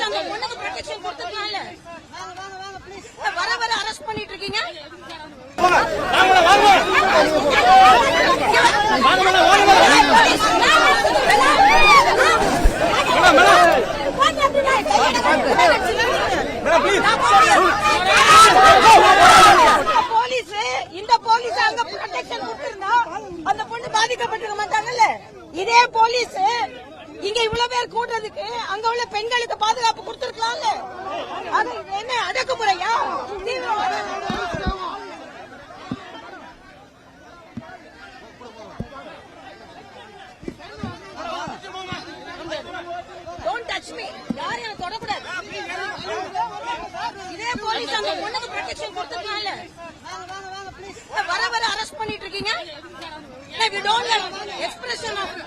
Police அந்த பொண்ணுக்கு protection கொடுத்துருக்கலாம்ல. வர வர அரெஸ்ட் பண்ணிட்டு இருக்கீங்க. இந்த போலீஸ் அங்க ப்ரொடெக்ஷன் கொடுத்திருந்தா அந்த பொண்ணு பாதிக்கப்பட்டிருக்க மாட்டாங்கல்ல. இதே போலீஸ் இங்க இவ்வளவு பேர் கூட்டத்துக்கு அங்க உள்ள பெண்களுக்கு பாதுகாப்பு கொடுத்திருக்கலாம்ல. அது என்ன அடக்குமுறையா? Don't touch me. யாரையும் எனக்கு தொடக்கூடாது. இதே போலீஸ் அந்த பொண்ணுக்கு ப்ரொடெக்ஷன் கொடுத்திருக்கலாம்ல. வர வர அரெஸ்ட் பண்ணிட்டு இருக்கீங்க. எக்ஸ்பிரஷன் எனக்கு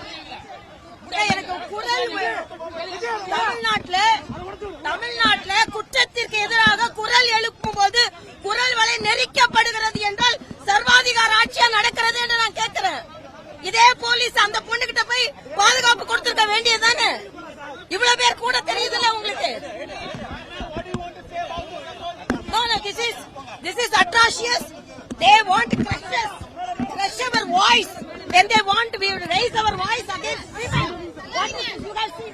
தமிழ்நாட்டுல குற்றத்திற்கு எதிராக குரல் எழுப்பும் போது குரல் வலை நெரிக்கப்படுகிறது என்றால் சர்வாதிகார ஆட்சியா நடக்கிறது என்று நான் கேட்கிறேன். இதே போலீஸ் அந்த பொண்ணுகிட்ட போய் பாதுகாப்பு கொடுத்திருக்க வேண்டியதுதானே. இவ்வளவு பேர் கூட தெரியுதுல்ல உங்களுக்கு. This is atrocious. They want to crush our voice. When they want to raise our voice against women. What is you guys see?